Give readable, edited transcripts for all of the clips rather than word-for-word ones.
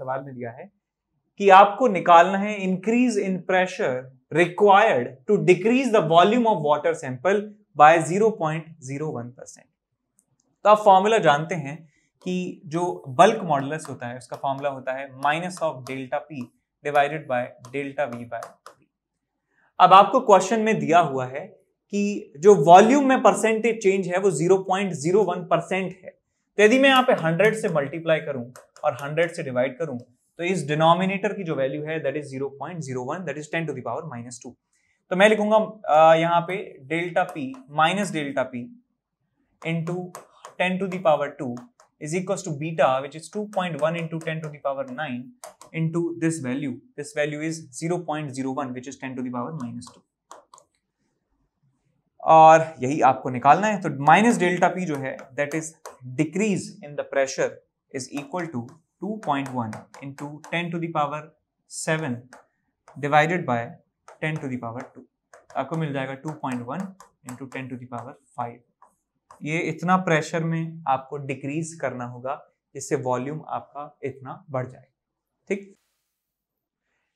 सवाल में दिया है कि आपको निकालना है increase in pressure required to decrease the volume of water sample by 0.01%। तो आप फॉर्मूला जानते हैं कि जो बल्क मॉडुलस होता है उसका फॉर्मूला होता है minus of delta P divided by delta we by P. अब आपको क्वेश्चन में दिया हुआ है कि जो वॉल्यूम में परसेंटेज चेंज है वो 0.01% है। तो यदि मैं यहाँ पे 100 से मल्टीप्लाई करूं और 100 से डिवाइड करूं तो इस डिनोमिनेटर की जो वैल्यू है that is 0.01, that is 10 to the power -2। तो मैं लिखूंगा यहाँ पे delta P minus delta P into 10 to the power 2 is equals to beta, which is 2.1 into 10 to the power 9 into this value. This value is 0.01, which is 10 to the power -2. और यही आपको निकालना है। तो माइनस डेल्टा पी जो है that is decrease in the pressure is equal to 2.1 into 10 to the power 7 divided by 10 to the power 2। आपको मिल जाएगा 2.1 into 10 to the power 5। ये इतना प्रेशर में आपको डिक्रीज करना होगा जिससे वॉल्यूम आपका इतना बढ़ जाए। ठीक।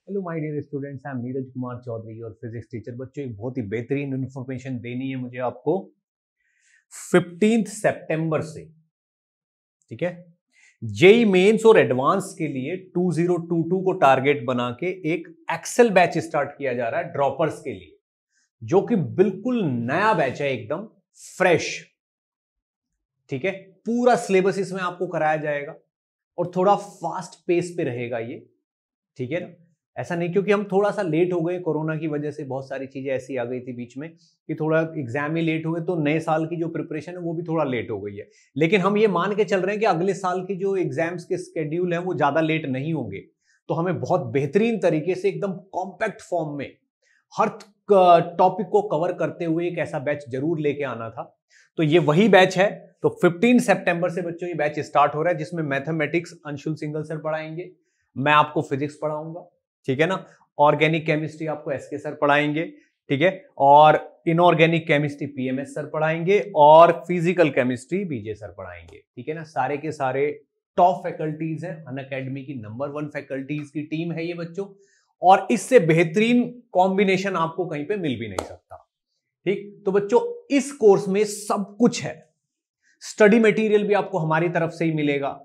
Hello my dear students, I am Neeraj Kumar Chaudhary और फिजिक्स टीचर। बच्चों एक बहुत ही बेहतरीन इंफॉर्मेशन देनी है मुझे आपको 15 सितंबर से, ठीक है। जेई मेंस और एडवांस के लिए 2022 को टारगेट बना के एक एक्सेल बैच स्टार्ट किया जा रहा है ड्रॉपर्स के लिए, जो कि बिल्कुल नया बैच है, एकदम फ्रेश, ठीक है। पूरा सिलेबस इसमें आपको कराया जाएगा और थोड़ा फास्ट पेस पे रहेगा ये, ठीक है ना। ऐसा नहीं क्योंकि हम थोड़ा सा लेट हो गए कोरोना की वजह से, बहुत सारी चीजें ऐसी आ गई थी बीच में कि थोड़ा एग्जाम ही लेट हो गए, तो नए साल की जो प्रिपरेशन है वो भी थोड़ा लेट हो गई है। लेकिन हम ये मान के चल रहे हैं कि अगले साल की जो एग्जाम्स के स्केड्यूल है वो ज्यादा लेट नहीं होंगे। तो हमें बहुत बेहतरीन तरीके से एकदम कॉम्पैक्ट फॉर्म में हर टॉपिक को कवर करते हुए एक ऐसा बैच जरूर लेके आना था। तो ये वही बैच है। तो 15 सितंबर से बच्चों ये बैच स्टार्ट हो रहा है, जिसमें मैथमेटिक्स अंशुल सिंगल सर पढ़ाएंगे, मैं आपको फिजिक्स पढ़ाऊंगा, ठीक है ना। ऑर्गेनिक केमिस्ट्री आपको एसके सर पढ़ाएंगे, ठीक है। और इनऑर्गेनिक केमिस्ट्री पीएमएस सर पढ़ाएंगे और फिजिकल केमिस्ट्री बीजे सर पढ़ाएंगे, ठीक है ना। सारे के सारे टॉप फैकल्टीज हैं, अनअकैडमी की नंबर 1 फैकल्टीज की टीम है ये बच्चों, और इससे बेहतरीन कॉम्बिनेशन आपको कहीं पे मिल भी नहीं सकता, ठीक। तो बच्चों इस कोर्स में सब कुछ है, स्टडी मटेरियल भी आपको हमारी तरफ से ही मिलेगा,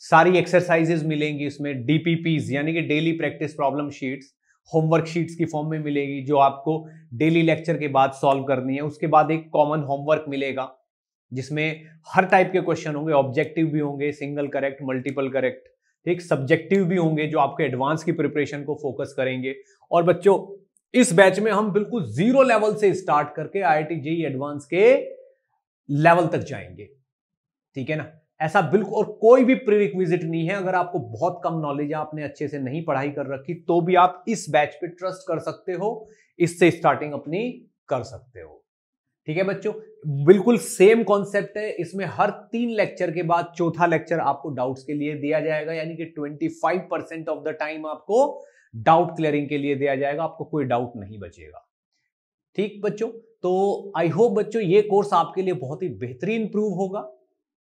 सारी एक्सरसाइजेज मिलेंगी इसमें, डीपीपीज यानी कि daily practice problem sheets homework sheets की फॉर्म में मिलेगी, जो आपको डेली लेक्चर के बाद सॉल्व करनी है। उसके बाद एक कॉमन होमवर्क मिलेगा जिसमें हर टाइप के क्वेश्चन होंगे, ऑब्जेक्टिव भी होंगे, सिंगल करेक्ट, मल्टीपल करेक्ट, ठीक, सब्जेक्टिव भी होंगे जो आपके एडवांस की प्रिपरेशन को फोकस करेंगे। और बच्चों इस बैच में हम बिल्कुल जीरो लेवल से स्टार्ट करके IIT JEE एडवांस के लेवल तक जाएंगे, ठीक है ना। ऐसा बिल्कुल, और कोई भी प्रीरिक्विजिट नहीं है। अगर आपको बहुत कम नॉलेज है, आपने अच्छे से नहीं पढ़ाई कर रखी, तो भी आप इस बैच पे ट्रस्ट कर सकते हो, इससे स्टार्टिंग अपनी कर सकते हो, ठीक है बच्चों। बिल्कुल सेम कॉन्सेप्ट है, इसमें हर 3 लेक्चर के बाद चौथा लेक्चर आपको डाउट्स के लिए दिया जाएगा, यानी कि 25% ऑफ द टाइम आपको डाउट क्लियरिंग के लिए दिया जाएगा, आपको कोई डाउट नहीं बचेगा, ठीक बच्चों। तो आई होप बच्चों ये कोर्स आपके लिए बहुत ही बेहतरीन प्रूव होगा,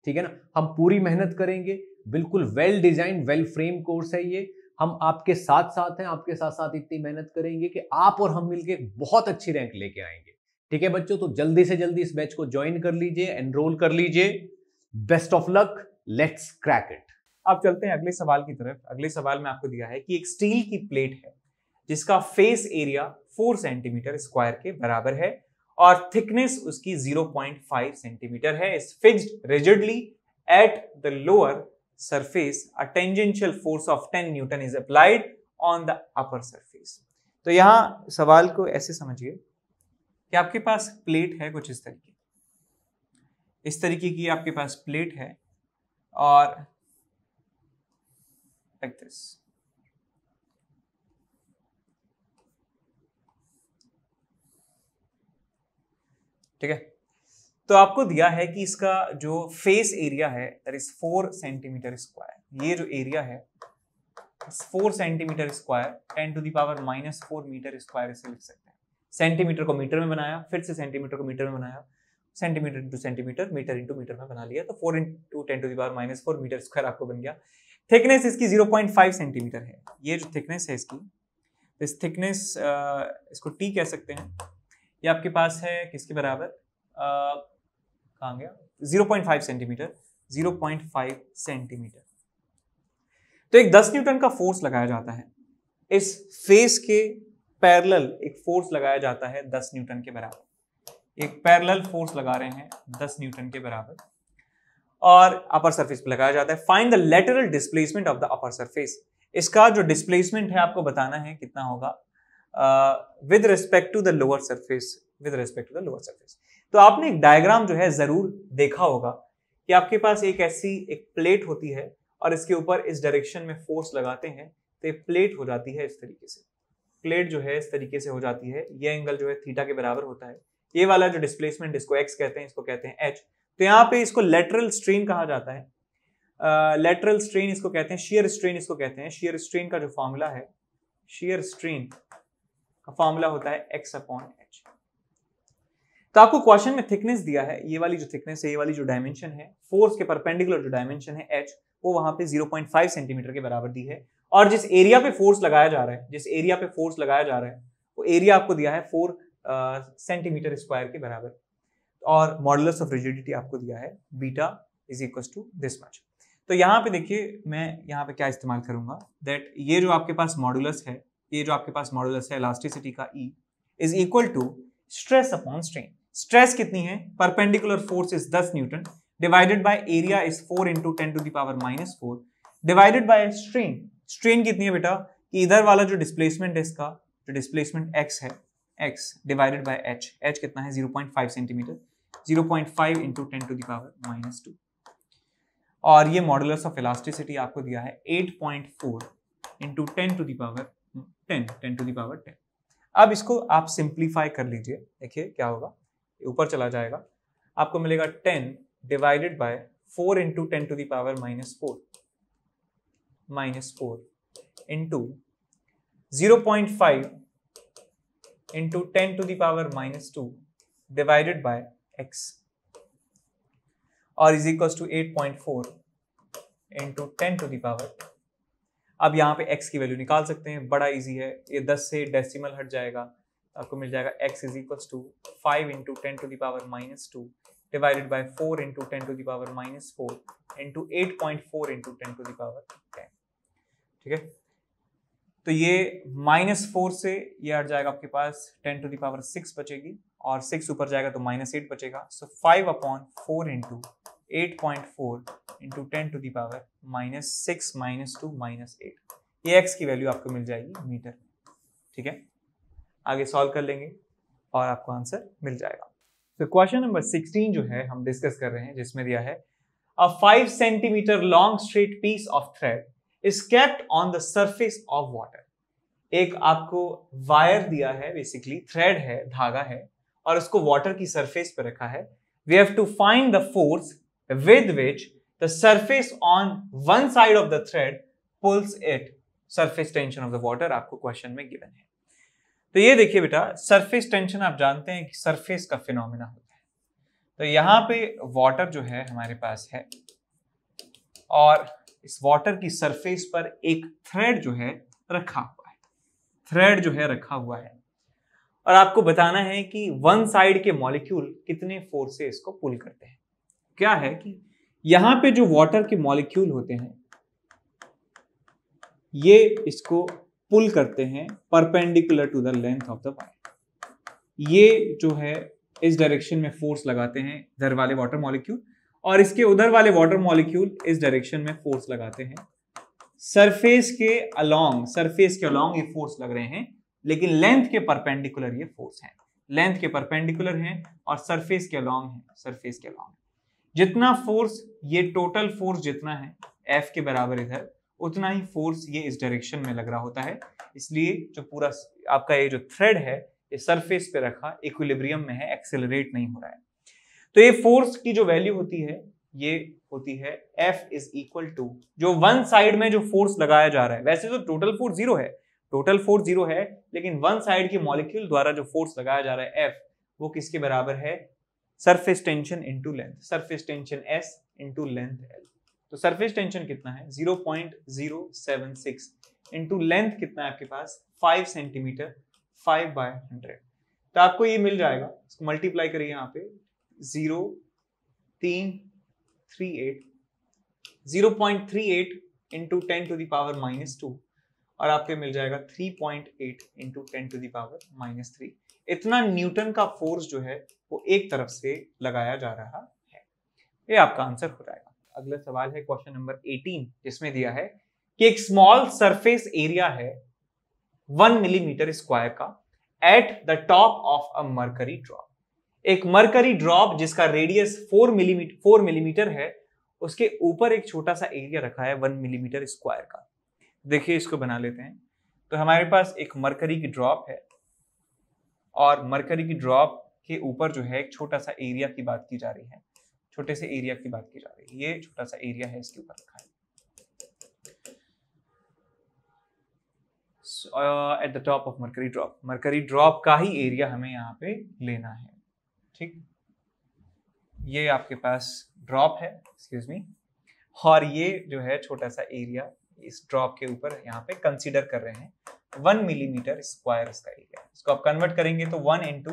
ठीक है ना। हम पूरी मेहनत करेंगे, बिल्कुल well design well frame course है ये। हम आपके साथ साथ हैं, आपके साथ साथ इतनी मेहनत करेंगे कि आप और हम मिलके बहुत अच्छी रैंक लेके आएंगे, ठीक है बच्चों। तो जल्दी से जल्दी इस बैच को ज्वाइन कर लीजिए, एनरोल कर लीजिए। Best of luck, let's crack it. अब चलते हैं अगले सवाल की तरफ। अगले सवाल में आपको दिया है कि एक स्टील की प्लेट है जिसका फेस एरिया 4 सेंटीमीटर स्क्वायर के बराबर है और थिकनेस उसकी 0.5 सेंटीमीटर है, is fixed rigidly at the lower surface, a tangential force of 10 Newton is applied on the upper surface. तो यहां सवाल को ऐसे समझिए कि आपके पास प्लेट है कुछ इस तरीके की आपके पास प्लेट है और लाइक दिस, ठीक है। तो आपको दिया है कि इसका जो फेस एरिया है दैट इज 4 सेंटीमीटर स्क्वायर। ये जो एरिया है 4 centimetre square 10 to the power -4 metre square इसे लिख सकते हैं। सेंटीमीटर को मीटर में बनाया, फिर से सेंटीमीटर को मीटर में बनाया, centimetre into centimetre, metre into metre में बना लिया, तो 4 into 10 to the power -4 metre square आपको बन गया। थिकनेस इसकी 0.5 सेंटीमीटर है। ये जो थिकनेस है इसकी, इस थिकनेस इसको टी कह सकते हैं। ये आपके पास है किसके बराबर, कहाँ गया, 0.5 सेंटीमीटर, 0.5 सेंटीमीटर। तो एक 10 न्यूटन का फोर्स लगाया जाता है, इस फेस के पैरेलल एक फोर्स लगाया जाता है 10 न्यूटन के बराबर। एक पैरेलल फोर्स लगा रहे हैं 10 न्यूटन के बराबर और अपर सरफेस पे लगाया जाता है। Find the lateral displacement of the upper surface. इसका जो डिस्प्लेसमेंट है आपको बताना है कितना होगा with respect to the lower surface, with respect to the lower surface. तो आपने एक डायग्राम जो है जरूर देखा होगा कि आपके पास एक ऐसी एक प्लेट होती है और इसके ऊपर इस डायरेक्शन में फोर्स लगाते हैं तो ये प्लेट हो जाती है इस तरीके से। प्लेट जो है इस तरीके से हो जाती है, ये एंगल जो है थीटा के बराबर होता है। ये वाला जो डिस्प्लेसमेंट इसको एक्स कहते हैं, इसको कहते हैं एच। तो यहाँ पे इसको लेटरल स्ट्रेन कहा जाता है। लेटरल स्ट्रेन इसको कहते हैं, शेयर स्ट्रेन इसको कहते हैं। शेयर स्ट्रेन का जो फॉर्मूला है, शेयर स्ट्रेन का फॉर्मूला होता है x अपॉन एच। तो आपको क्वेश्चन में थिकनेस दिया है, ये वाली जो थिकनेस है, ये वाली जो डायमेंशन है, फोर्स के परपेंडिकुलर जो डायमेंशन है h, वो वहां पे 0.5 सेंटीमीटर के बराबर दी है। और जिस एरिया पे फोर्स लगाया जा रहा है, जिस एरिया पे फोर्स लगाया जा रहा है, वो एरिया आपको दिया है 4 सेंटीमीटर स्क्वायर के बराबर। और मॉडुलस ऑफ रिजिडिटी आपको दिया है beta is equal to this much. तो यहाँ पे देखिए मैं यहाँ पे क्या इस्तेमाल करूंगा, दैट ये जो आपके पास मॉडुलस है, ये जो आपके पास मॉडुलस है इलास्टिसिटी का E is equal to stress upon strain. Stress कितनी है, perpendicular force is 10 newton divided by area is 4 into 10 to the power -4 divided by strain. Strain कितनी है बेटा, कि इधर वाला जो डिस्प्लेसमेंट है इसका, जो डिस्प्लेसमेंट x है, x divided by h, h कितना है 0.5 centimetre, 0.5 into 10 to the power -2। और ये मॉडुलस ऑफ इलास्टिसिटी आपको दिया है 8.4 into 10 to the power 10 to the power 10। अब इसको आप सिंप्लीफाई कर लीजिए, देखिए क्या होगा, ऊपर चला जाएगा, आपको मिलेगा 10 divided by 4 into 10 to the power -4 into 0.5 into 10 to the power -2 divided by x और is equal to 8.4 into 10 to the power. अब यहाँ पे x की वैल्यू निकाल सकते हैं, बड़ा इजी है, ये 10 से डेसिमल हट जाएगा, आपको मिल जाएगा x is equal to 5 into 10 to the power -2 divided by 4 into 10 to the power -4 into 8.4 into 10 to the power 10। ठीक है, तो ये -4 से ये हट जाएगा, आपके पास 10 टू द पावर 6 बचेगी और 6 ऊपर जाएगा तो -8 बचेगा। So 5 upon 4 into 8.4 into 10 to the power -6 -2 -8। ये x की वैल्यू आपको मिल जाएगी मीटर। ठीक है, आगे सॉल्व कर लेंगे और आपको आंसर मिल जाएगा। तो क्वेश्चन नंबर 16 जो है हम डिस्कस कर रहे हैं, जिसमें दिया है a 5 centimetre long straight piece of thread is kept on the surface of water. एक आपको वायर दिया है, बेसिकली थ्रेड है, धागा है, और उसको वाटर की सरफेस पर रखा है। We have to find the force with which the surface on one side of the thread pulls it, surface tension of the water आपको क्वेश्चन में गिवन है। तो ये देखिए बेटा, सरफेस टेंशन आप जानते हैं कि सरफेस का फिनोमिना होता है। तो यहाँ पे वाटर जो है हमारे पास है और इस वाटर की सरफेस पर एक थ्रेड जो है रखा हुआ है, थ्रेड जो है रखा हुआ है, और आपको बताना है कि वन साइड के मॉलिक्यूल कितने फोर्स से इसको पुल करते हैं। क्या है कि यहां पे जो वाटर के मॉलिक्यूल होते हैं ये इसको पुल करते हैं perpendicular to the length of the wire. ये जो है इस डायरेक्शन में फोर्स लगाते हैं इधर वाले वाटर मॉलिक्यूल, और इसके उधर वाले वाटर मॉलिक्यूल इस डायरेक्शन में फोर्स लगाते हैं। सरफेस के अलोंग ये फोर्स लग रहे हैं, लेकिन लेंथ के परपेंडिकुलर ये फोर्स है, लेंथ के परपेंडिकुलर हैं और सरफेस के अलोंग है, सरफेस के अलोंग। जितना फोर्स, ये टोटल फोर्स जितना है F के बराबर इधर, उतना ही फोर्स ये इस डायरेक्शन में लग रहा होता है। इसलिए जो पूरा आपका ये जो थ्रेड है ये सरफेस पे रखा इक्विलिब्रियम में है, एक्सेलरेट नहीं हो रहा है। तो ये फोर्स की जो वैल्यू होती है ये होती है F इज इक्वल टू, जो वन साइड में जो फोर्स लगाया जा रहा है, वैसे तो टोटल फोर्स 0 है, टोटल फोर्स 0 है, लेकिन वन साइड के मॉलिक्यूल द्वारा जो फोर्स लगाया जा रहा है F, वो किसके बराबर है, surface tension into length, surface tension S into length L। तो सरफेस टेंशन कितना है 0.076 इंटू लेंथ कितना है आपके पास 5 सेंटीमीटर 5/100। तो आपको ये मिल जाएगा, इसको मल्टीप्लाई करिए यहाँ पे 0.38 इंटू 10⁻⁻2 और आपके मिल जाएगा 3.8 इंटू 10⁻⁻3। इतना न्यूटन का फोर्स जो है वो एक तरफ से लगाया जा रहा है। ये आपका आंसर हो जाएगा। अगला सवाल है क्वेश्चन नंबर 18, जिसमें दिया है कि एक स्मॉल सरफेस एरिया है 1 मिलीमीटर स्क्वायर का at the top of a mercury drop. एक मरकरी ड्रॉप जिसका रेडियस 4 मिलीमीटर है, उसके ऊपर एक छोटा सा एरिया रखा है 1 मिलीमीटर स्क्वायर का। देखिए इसको बना लेते हैं। तो हमारे पास एक मरकरी की ड्रॉप है और मरकरी की ड्रॉप के ऊपर जो है एक छोटा सा एरिया की बात की जा रही है, छोटे से एरिया की बात की जा रही है। ये छोटा सा एरिया है, इसके ऊपर रखा है at the top of mercury drop. Mercury drop का ही एरिया हमें यहाँ पे लेना है, ठीक। ये आपके पास ड्रॉप है, एक्सक्यूज मी, और ये जो है छोटा सा एरिया इस ड्रॉप के ऊपर यहाँ पे कंसीडर कर रहे हैं 1 मिलीमीटर स्क्वायर इसका एरिया। इसको आप कन्वर्ट करेंगे तो 1 इंटू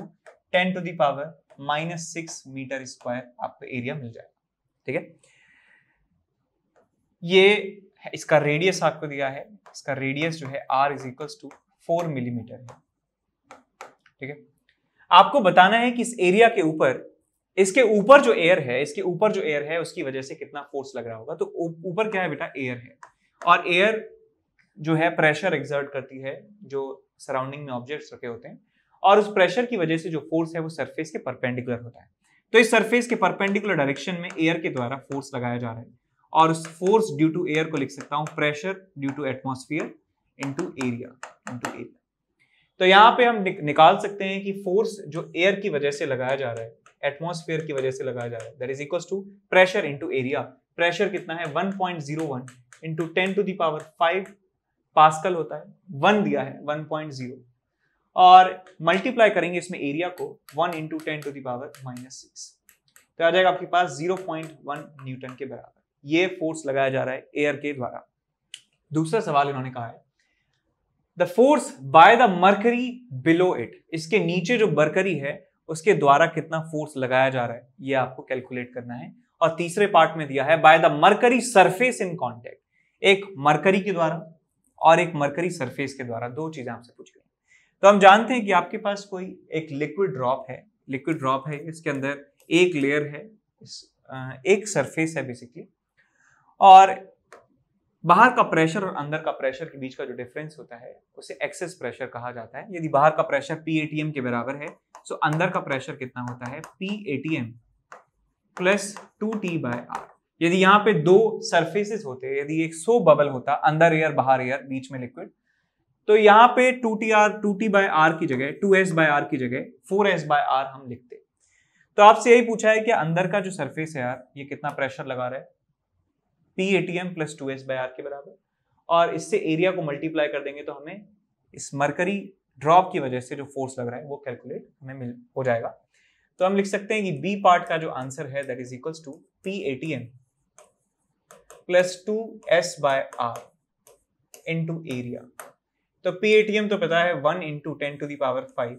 10⁻⁻6 मीटर स्क्वायर आपको एरिया मिल जाएगा, ठीक है। ये इसका रेडियस आपको दिया है, इसका रेडियस जो है r is equals to 4 millimetre है, ठीक है। आपको बताना है कि इस एरिया के ऊपर, इसके ऊपर जो एयर है, इसके ऊपर जो एयर है उसकी वजह से कितना फोर्स लग रहा होगा। तो ऊपर क्या है बेटा, एयर है, और एयर जो है प्रेशर एक्सर्ट करती है जो सराउंडिंग में ऑब्जेक्ट्स रखे होते हैं, और उस प्रेशर की वजह से जो फोर्स है वो सरफेस के परपेंडिकुलर होता है। तो इस सरफेस के परपेंडिकुलर डायरेक्शन में एयर के द्वारा फोर्स लगाया जा रहा है, और उस फोर्स ड्यू टू एयर को लिख सकता हूं pressure due to atmosphere into area. तो यहां पे हम निकाल सकते हैं कि फोर्स जो एयर की वजह से लगाया जा रहा है, एटमॉस्फेयर की वजह से लगाया जा रहा है, that is equals to pressure into area. Pressure कितना है 1.01 इंटू 10⁵ पास्कल होता है, 1 दिया है 1.0, और मल्टीप्लाई करेंगे इसमें एरिया को 1 इंटू 10⁻⁻6, तो आ जाएगा आपके पास 0.1 न्यूटन के बराबर। ये फोर्स लगाया जा रहा है एयर के द्वारा। दूसरा सवाल इन्होंने कहा है the force by the mercury below it, इसके नीचे जो मरकरी है उसके द्वारा कितना फोर्स लगाया जा रहा है, ये आपको कैलकुलेट करना है। और तीसरे पार्ट में दिया है by the mercury surface in contact, एक मरकरी के द्वारा और एक मरकरी सरफेस के द्वारा, दो चीजें आपसे पूछ गई। तो हम जानते हैं कि आपके पास कोई एक लिक्विड ड्रॉप है, इसके अंदर एक लेयर है, एक सरफेस है बेसिकली, और बाहर का प्रेशर और अंदर का प्रेशर के बीच का जो डिफरेंस होता है उसे एक्सेस प्रेशर कहा जाता है। यदि बाहर का प्रेशर P_atm के बराबर है, तो अंदर का प्रेशर कितना होता है P_atm प्लस 2T/r। यदि यहाँ पे दो सरफेसेस होते, यदि एक सो बबल होता, अंदर एयर बाहर एयर बीच में लिक्विड, तो यहाँ पे 2T/r की जगह 2s/r की जगह 4s/r हम लिखते। तो आपसे यही पूछा है कि अंदर का जो सरफेस है यार, ये कितना प्रेशर लगा रहा है P_atm प्लस 2s/r के बराबर, और इससे एरिया को मल्टीप्लाई कर देंगे तो हमें इस मरकरी ड्रॉप की वजह से जो फोर्स लग रहा है वो कैलकुलेट हमें हो जाएगा। तो हम लिख सकते हैं कि बी पार्ट का जो आंसर है that is equals to P_atm plus 2s/r into area. तो P_atm तो पता है 1 into 10⁵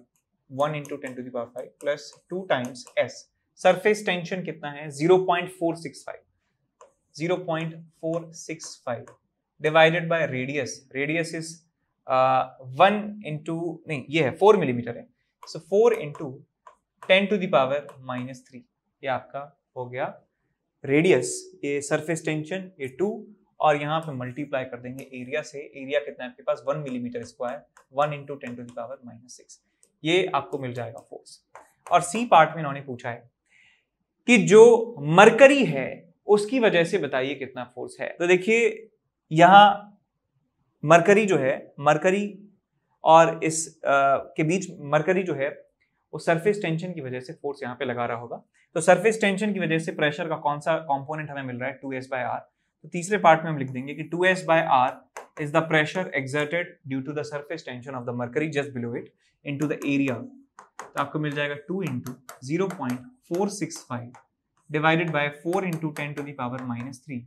1 into 10⁵ plus 2 times s। Surface tension कितना है 0.465 divided by radius is 1 into, नहीं ये है 4 मिलीमीटर है, सो 4 इंटू 10⁻⁻3, ये आपका हो गया रेडियस, ये सरफेस टेंशन ये 2, और यहाँ पे मल्टीप्लाई कर देंगे एरिया से। एरिया कितना है आपके पास 1 मिलीमीटर स्क्वायर, 1 इंटू 10⁻⁻6, ये आपको मिल जाएगा फोर्स। और सी पार्ट में इन्होंने पूछा है कि जो मरकरी है उसकी वजह से बताइए कितना फोर्स है। तो देखिए यहां मरकरी जो है, मरकरी और इस के बीच मरकरी जो है वो सरफेस टेंशन की वजह से फोर्स यहाँ पे लगा रहा होगा। तो सरफेस टेंशन की वजह से प्रेशर का कौन सा कंपोनेंट हमें मिल रहा है 2s/r। तो तीसरे पार्ट में हम लिख देंगे कि 2s/r is the pressure exerted due to the surface tension of the mercury just below it into the area. तो आपको मिल जाएगा 2 into 0.465 divided by 4 into 10⁻⁻3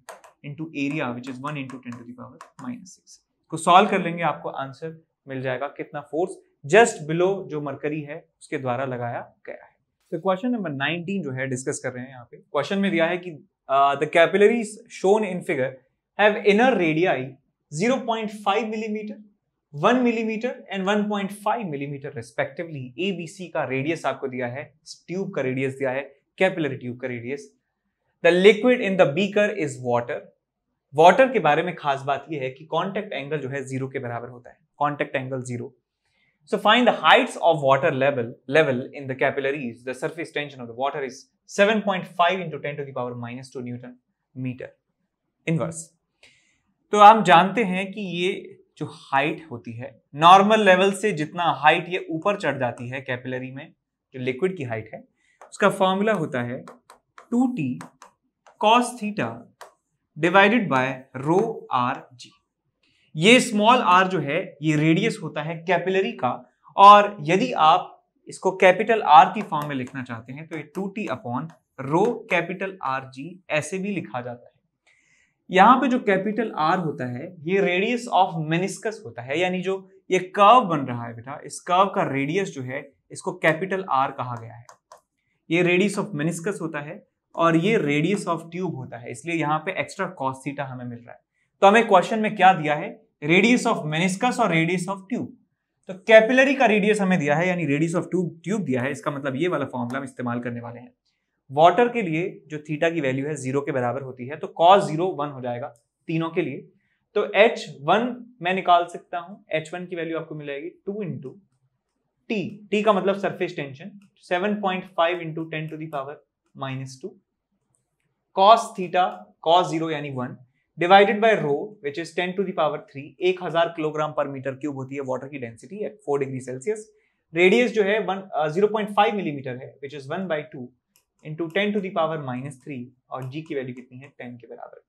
into area which is 1 into 10 to the power -6। को solve कर लेंगे, आपको answer मिल जाएगा कितना फोर्स जस्ट बिलो जो मरकरी है उसके द्वारा लगाया गया है। तो क्वेश्चन नंबर 19 जो है डिस्कस कर रहे हैं यहाँ पे। क्वेश्चन में दिया है कि the capillaries shown in figure have inner radii 0.5 millimetre, 1 millimetre and 1.5 millimetre respectively. ABC का रेडियस आपको दिया है, ट्यूब का रेडियस दिया है, कैपिलरी ट्यूब का radius. The liquid in the beaker is water. Water के बारे में खास बात यह है कि कांटेक्ट एंगल जो है 0 के बराबर होता है, contact angle 0। So find the heights of water level in the capillaries. The surface tension of the water is 7.5 into 10 to the power -2 Newton meter inverse. तो हम जानते हैं कि ये जो हाइट होती है नॉर्मल लेवल से जितना हाइट ये ऊपर चढ़ जाती है कैपिलरी में, जो लिक्विड की हाइट है, उसका फॉर्मूला होता है 2t cos theta divided by rho r g. ये स्मॉल r जो है ये रेडियस होता है कैपिलरी का, और यदि आप इसको कैपिटल R की फॉर्म में लिखना चाहते हैं तो ये 2t upon rho capital R G ऐसे भी लिखा जाता है। यहां पे जो कैपिटल R होता है ये रेडियस ऑफ मेनिस्कस होता है, यानी जो ये कर्व बन रहा है बेटा, इस कर्व का रेडियस जो है इसको कैपिटल R कहा गया है। ये रेडियस ऑफ मेनिस्कस होता है और ये रेडियस ऑफ ट्यूब होता है, इसलिए यहाँ पे एक्स्ट्रा कॉस थीटा हमें मिल रहा है। तो हमें क्वेश्चन में क्या दिया है, रेडियस ऑफ मेनिस्कस और रेडियस ऑफ ट्यूब। तो कैपिलरी का रेडियस हमें दिया है, यानी रेडियस ऑफ ट्यूब दिया है, इसका मतलब ये वाला फॉर्मूला हम इस्तेमाल करने वाले हैं। वाटर के लिए जो थीटा की वैल्यू है 0 के बराबर होती है, तो cos 0 1 हो जाएगा तीनों के लिए। तो H1 मैं निकाल सकता हूं, H1 की वैल्यू आपको मिलेगी 2 इंटू T का मतलब surface tension 7.5 into 10 to the power -2 cos theta cos 0 यानी 1 divided by rho which is 10 to the power 3। 1000 kilogram पर मीटर क्यूब होती है वाटर की density at 4 degree Celsius. Radius जो है 0.5 मिलीमीटर है which is 1/2 into 10 to the power -3, और जी की वैल्यू कितनी है 10 के बराबर।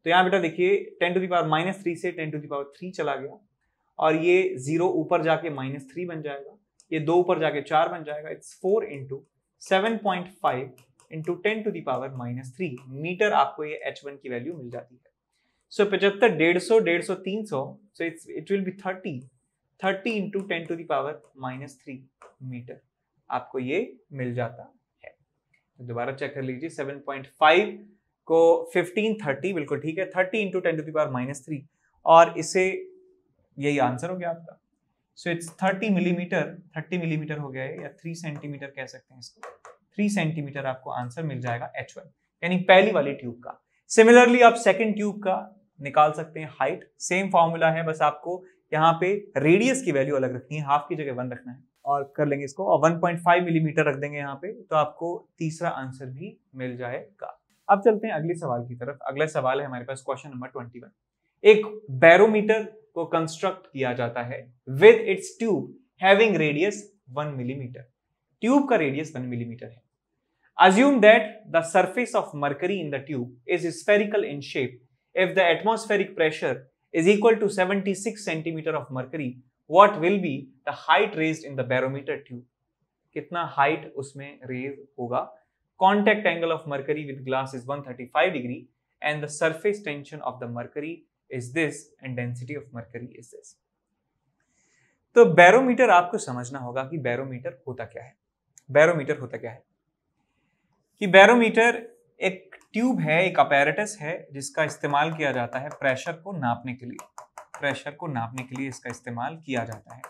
तो यहाँ बेटा देखिए 10 टू द पावर -3 से 10 टू द पावर 3 चला गया, और ये 0 ऊपर जाके -3 बन जाएगा, ये 2 ऊपर जाके 4 बन जाएगा। It's 4 into 7.5 into 10 to the power -3 metre. आपको ये H1 की वैल्यू मिल जाती है। So 75 150 150 300, so it will be 30 into 10 to the power -3 metre आपको ये मिल जाता है। तो दोबारा चेक कर लीजिए, 7.5 को 15 30 बिल्कुल ठीक है, 30 इंटू 10 टू द पावर -3, और इसे यही आंसर हो गया आपका। सो इट्स 30 मिलीमीटर हो गया है, या 3 सेंटीमीटर कह सकते हैं इसको। 3 सेंटीमीटर आपको आंसर मिल जाएगा H1, यानी पहली वाली ट्यूब का। सिमिलरली आप सेकंड ट्यूब का निकाल सकते हैं हाइट, सेम फॉर्मूला है, बस आपको यहाँ पे रेडियस की वैल्यू अलग रखनी है, हाफ की जगह 1 रखना है, और कर लेंगे इसको, और 1.5 मिलीमीटर रख देंगे यहाँ पे, तो आपको तीसरा आंसर भी मिल जाएगा। अब चलते हैं अगले सवाल की तरफ। अगला सवाल है हमारे पास क्वेश्चन नंबर 21। एक बैरोमीटर को कंस्ट्रक्ट किया जाता है with its tube having radius 1 millimetre. Tube का रेडियस 1 मिलीमीटर है। Assume that the surface of mercury in the tube is spherical in shape. If the atmospheric pressure is equal to 76 centimeter of mercury, what will be the height raised in the barometer tube? कितना height उसमें raise होगा? Contact angle of mercury with glass is 135 degree and the surface tension of the mercury is this and density of mercury is this. तो barometer आपको समझना होगा कि barometer होता क्या है। बैरोमीटर होता क्या है कि बैरोमीटर एक ट्यूब है, एक अपैरेटस है जिसका इस्तेमाल किया जाता है प्रेशर को नापने के लिए। प्रेशर को नापने के लिए इसका इस्तेमाल किया जाता है।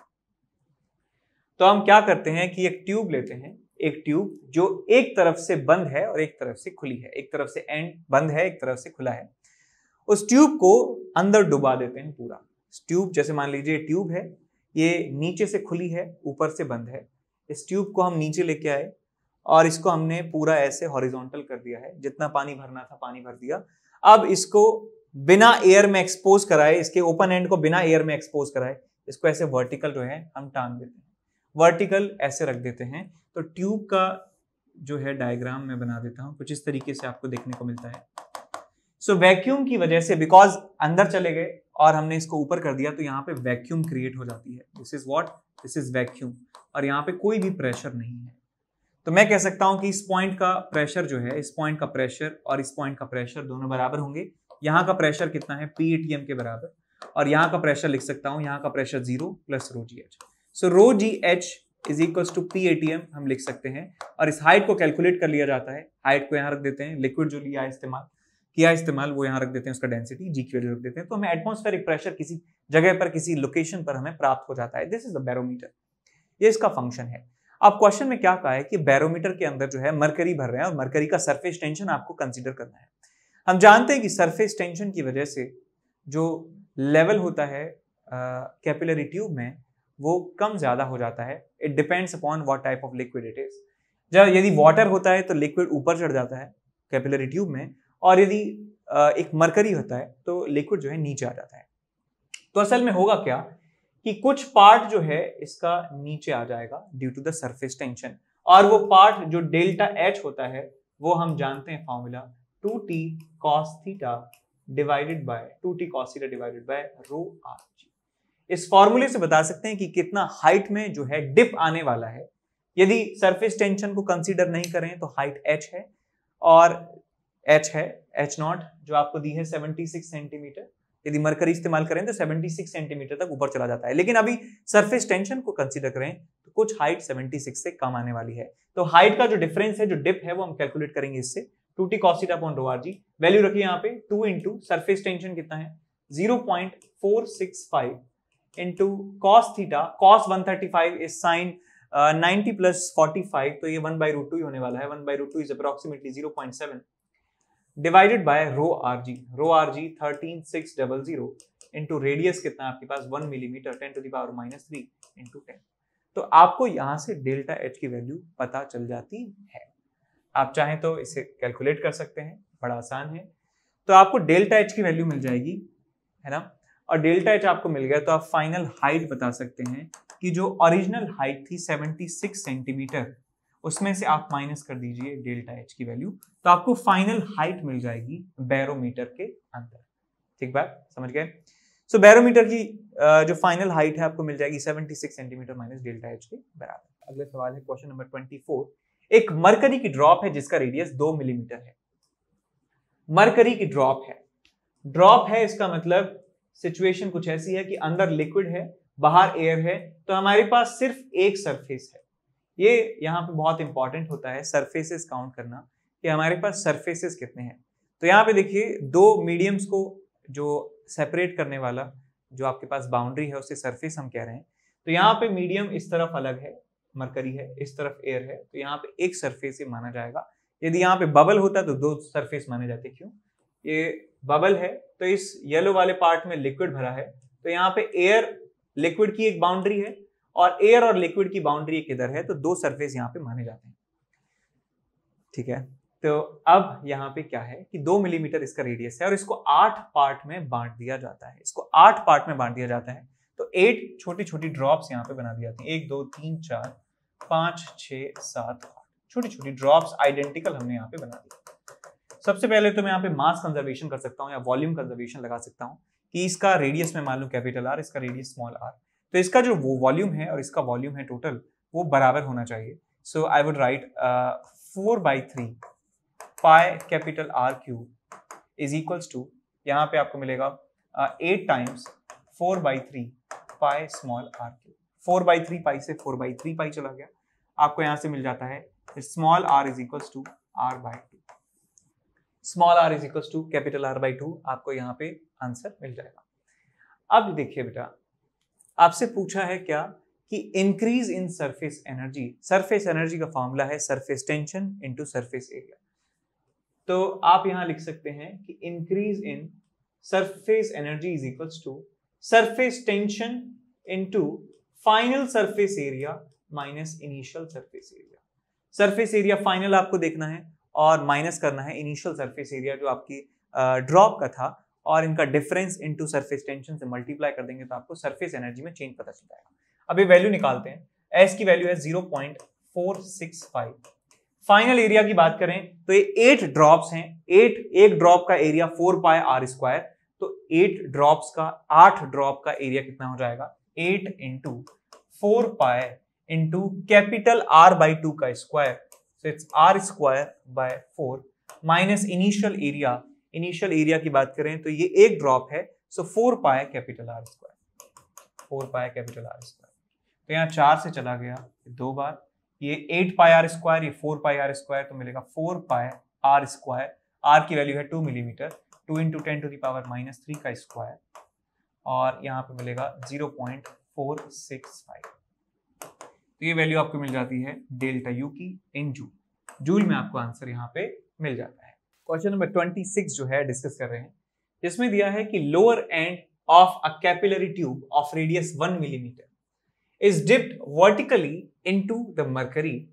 तो हम क्या करते हैं कि एक ट्यूब लेते हैं, एक ट्यूब जो एक तरफ से बंद है और एक तरफ से खुली है, एक तरफ से एंड बंद है, एक तरफ से खुला है। उस ट्यूब को अंदर डुबा देते हैं पूरा। ट्यूब जैसे मान लीजिए ट्यूब है, ये नीचे से खुली है, ऊपर से बंद है। इस ट्यूब को हम नीचे लेके आए और इसको हमने पूरा ऐसे हॉरिजॉन्टल कर दिया है, जितना पानी भरना था पानी भर दिया। अब इसको बिना एयर में एक्सपोज कराए, इसके ओपन एंड को बिना एयर में एक्सपोज कराए, इसको ऐसे वर्टिकल जो है हम टांग देते हैं, वर्टिकल ऐसे रख देते हैं। तो ट्यूब का जो है डायग्राम मैं बना देता हूं, कुछ इस तरीके से आपको देखने को मिलता है। सो वैक्यूम की वजह से, बिकॉज अंदर चले गए और हमने इसको ऊपर कर दिया, तो यहाँ पे वैक्यूम क्रिएट हो जाती है। This is what, this is vacuum, और यहाँ पे कोई भी प्रेशर नहीं है। तो मैं कह सकता हूं कि इस पॉइंट का प्रेशर जो है, इस पॉइंट का प्रेशर और इस पॉइंट का प्रेशर दोनों बराबर होंगे, यहाँ का प्रेशर कितना है, पी एटीएम के बराबर, और यहाँ का प्रेशर लिख सकता हूँ, यहाँ का pressure 0 plus rho g h. So rho g h is equal to P ATM हम लिख सकते हैं, और इस हाइट को कैलकुलेट कर लिया जाता है। हाइट को यहाँ रख देते हैं, लिक्विड जो लिया इस्तेमाल वो यहाँ रख देते हैं, उसका डेंसिटी जी की वैल्यू रख देते हैं, तो हमें एटमॉस्फेरिक प्रेशर किसी जगह पर किसी लोकेशन पर हमें प्राप्त हो जाता है। दिस इज द बैरोमीटर, ये इसका फंक्शन है। अब क्वेश्चन में क्या कहा है कि बैरोमीटर के अंदर जो है मरकरी भर रहे हैं और मरकरी का सरफेस टेंशन आपको कंसीडर करना है। हम जानते हैं कि सरफेस टेंशन की वजह से जो लेवल होता है कैपिलरी ट्यूब में वो कम ज्यादा हो जाता है। It depends upon what type of liquid it is. जब यदि वाटर होता है तो लिक्विड ऊपर चढ़ जाता है कैपिलरी ट्यूब में, और यदि एक मरकरी होता है तो लिक्विड जो है नीचे आ जाता है। तो असल में होगा क्या कि कुछ पार्ट जो है इसका नीचे आ जाएगा due to the surface tension, और वो पार्ट जो डेल्टा एच होता है वो हम जानते हैं formula 2t cos theta divided by 2t cos theta divided by rho r g. इस फॉर्मूले से बता सकते हैं कि कितना हाइट में जो है डिप आने वाला है। यदि सरफेस टेंशन को कंसीडर नहीं करें तो हाइट h है, और h है h नॉट जो आपको दी है 76 सेंटीमीटर। यदि मरकरी इस्तेमाल करें तो 76 सेंटीमीटर तक ऊपर चला जाता है, लेकिन अभी सरफेस टेंशन को कंसीडर करें तो कुछ हाइट 76 से कम आने वाली है। तो हाइट का जो डिफरेंस है, जो डिप है, वो हम कैलकुलेट करेंगे इससे 2t cos theta upon rho r जी। वैल्यू रखिए यहाँ पे 2 इंटू सरफेस टेंशन कितना है 0.465 into cos theta, cos 135 is sine 90 plus 45, तो ये 1/√2 ही होने वाला है। 1/√2 is approximately 0.7 divided by rho r g 13600 into radius कितना है आपके पास 1 मिलीमीटर 10⁻³ इंटू 10। तो आपको यहां से डेल्टा एच की वैल्यू पता चल जाती है। आप चाहें तो इसे कैलकुलेट कर सकते हैं, बड़ा आसान है। तो आपको डेल्टा एच की वैल्यू मिल जाएगी, है ना, और डेल्टा एच आपको मिल गया तो आप फाइनल हाइट बता सकते हैं कि जो ओरिजिनल हाइट थी 76 सेंटीमीटर, उसमें से आप माइनस कर दीजिए डेल्टा एच की वैल्यू, तो आपको फाइनल हाइट मिल जाएगी बैरोमीटर के अंदर। ठीक बात, समझ गए? सो बैरोमीटर की जो फाइनल हाइट है आपको मिल जाएगी 76 सेंटीमीटर माइनस डेल्टा एच के बराबर। अगला सवाल है क्वेश्चन नंबर 24। एक मरकरी की ड्रॉप है जिसका रेडियस 2 मिलीमीटर है। मरकरी की ड्रॉप है इसका मतलब सिचुएशन कुछ ऐसी है कि अंदर लिक्विड है, बाहर एयर है, तो हमारे पास सिर्फ एक सरफेस है। ये यहाँ पे बहुत इंपॉर्टेंट होता है सरफेसेस काउंट करना कि हमारे पास सरफेसेस कितने हैं। तो यहाँ पे देखिए दो मीडियम्स को जो सेपरेट करने वाला जो आपके पास बाउंड्री है उसे सरफेस हम कह रहे हैं। तो यहाँ पे मीडियम इस तरफ अलग है, मरकरी है, इस तरफ एयर है, तो यहाँ पे एक सरफेस ही माना जाएगा। यदि यहाँ पे बबल होता तो दो सरफेस माने जाते। क्यों? ये बबल है तो इस येलो वाले पार्ट में लिक्विड भरा है, तो यहाँ पे एयर लिक्विड की एक बाउंड्री है और एयर और लिक्विड की बाउंड्री किधर है, तो दो सरफेस यहाँ पे माने जाते हैं। ठीक है, तो अब यहाँ पे क्या है कि 2 मिलीमीटर इसका रेडियस है और इसको 8 पार्ट में बांट दिया जाता है। इसको 8 पार्ट में बांट दिया जाता है, तो 8 छोटी छोटी ड्रॉप्स यहाँ पे बना दी जाती हैं। 1 2 3 4 5 6 7 8 छोटी छोटी ड्रॉप्स आइडेंटिकल हमने यहाँ पे बना दी। सबसे पहले तो मैं यहाँ पे मास कंजर्वेशन कर सकता हूँ या वॉल्यूम कंजर्वेशन लगा सकता हूँ कि इसका रेडियस में मान लूँ कैपिटल आर, इसका रेडियस स्मॉल आर, तो इसका जो वो वॉल्यूम है और इसका वॉल्यूम है टोटल वो बराबर होना चाहिए। So I would write 4/3 pi capital R cube is equals to, यहाँ पे आपको मिलेगा 8 times 4/3 pi small R cube. 4/3 pi से 4/3 पाई चला गया, आपको यहाँ से मिल जाता है small r is equals to r/2। Small r is equals to capital r/2, आपको यहाँ पे आंसर मिल जाएगा। अब देखिए बेटा, आपसे पूछा है क्या कि increase in surface energy. Surface energy का फॉर्मूला है surface tension into surface area. तो आप यहां लिख सकते हैं कि increase in surface energy is equals to surface tension into final surface area minus initial surface area. Surface area final आपको देखना है और माइनस करना है इनिशियल सरफेस एरिया जो आपकी ड्रॉप का था, और इनका डिफरेंस इनटू सरफेस टेंशन से मल्टीप्लाई कर देंगे तो आपको सरफेस एनर्जी में चेंज पता चल जाएगा। अब ये वैल्यू निकालते हैं। एस की वैल्यू है 0.465। फाइनल एरिया की बात करें तो ये 8 ड्रॉप्स हैं। एक ड्रॉप का एरिया 4 पाई आर स्क्वायर, तो 8 ड्रॉप्स का 8 ड्रॉप का एरिया कितना हो जाएगा 8 into 4 pi into capital r/2 का square, so it's r² by 4 minus initial area initial area की बात करें तो ये एक ड्रॉप है, सो 4 पाई capital are square, 4 pi capital are square. तो यहाँ 4 से चला गया 2 बार, ये 8 पाई आर स्क्वायर, ये 4 पाई आर स्क्वायर, तो मिलेगा 4 पाई आर स्क्वायर। आर की वैल्यू है 2 millimetre, 2 into 10 to the power -3 का स्क्वायर, और यहाँ पे मिलेगा 0.465। तो ये वैल्यू आपको मिल जाती है डेल्टा यू की इन जूल। जूल में आपको आंसर यहाँ पे मिल जाता है। क्वेश्चन नंबर 26 जो है डिस्कस कर रहे हैं, जिसमें दिया है कि lower end of a capillary tube of radius 1 millimetre is dipped vertically into the mercury,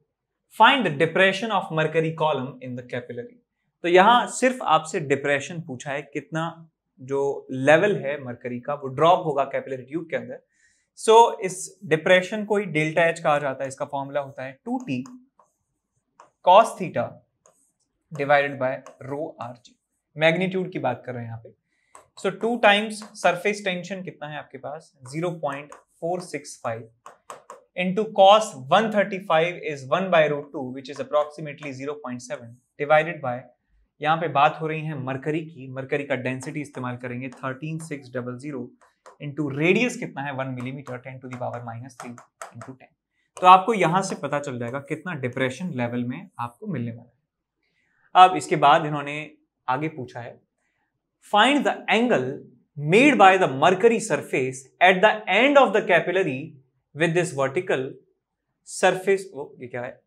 find the depression of mercury column in the capillary. तो यहां सिर्फ आपसे डिप्रेशन पूछा है, कितना जो लेवल है मरकरी का वो ड्रॉप होगा कैपिलरी ट्यूब के अंदर। सो इस डिप्रेशन को ही डेल्टा एच कहा जाता है। इसका फॉर्मूला होता है 2t cos theta divided by rho r g. Magnitude की बात कर रहे हैं यहाँ पे। सो 2 टाइम्स सरफेस टेंशन कितना है आपके पास 0.465 into cos 135 is 1/√2 which is approximately 0.7 divided by, यहाँ पे बात हो रही है मरकरी की, मरकरी का डेंसिटी इस्तेमाल करेंगे 13600 इंटू रेडियस कितना है 1 millimetre, 10 to the power -3 into 10। तो आपको यहां से पता चल जाएगा कितना डिप्रेशन लेवल में आपको मिलने वाला है। अब इसके बाद इन्होंने आगे पूछा है find the angle made by the mercury surface at the end of the capillary with this vertical surface. वो ये क्या है,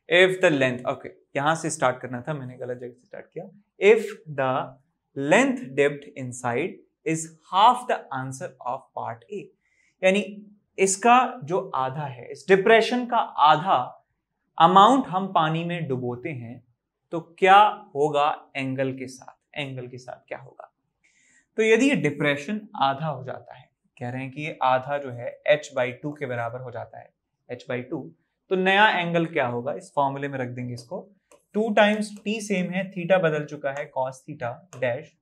इफ द लेंथ, ओके यहां से स्टार्ट करना था, मैंने गलत जगह से स्टार्ट किया। If the length dipped inside is half the answer of part A, यानी इसका जो आधा है, इस डिप्रेशन का आधा अमाउंट हम पानी में डुबोते हैं, तो क्या होगा एंगल के साथ, एंगल के साथ क्या होगा। तो यदि ये डिप्रेशन आधा हो जाता है, कह रहे हैं कि ये आधा जो है h/2 के बराबर हो जाता है, h/2, तो नया एंगल क्या होगा, इस फॉर्मूले में रख देंगे इसको। 2 टाइम्स t सेम है, थीटा बदल चुका है cos theta dash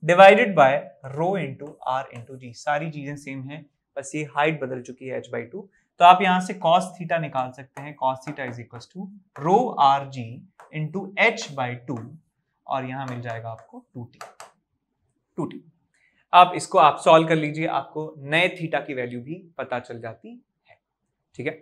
divided by rho into R into G. सारी चीजें सेम है, बस ये हाइट बदल चुकी है h/2। तो आप यहां से cos थीटा निकाल सकते हैं, cos theta is equal to rho r g into h/2, और यहां मिल जाएगा आपको 2t। अब इसको आप सॉल्व कर लीजिए, आपको नए थीटा की वैल्यू भी पता चल जाती है। ठीक है,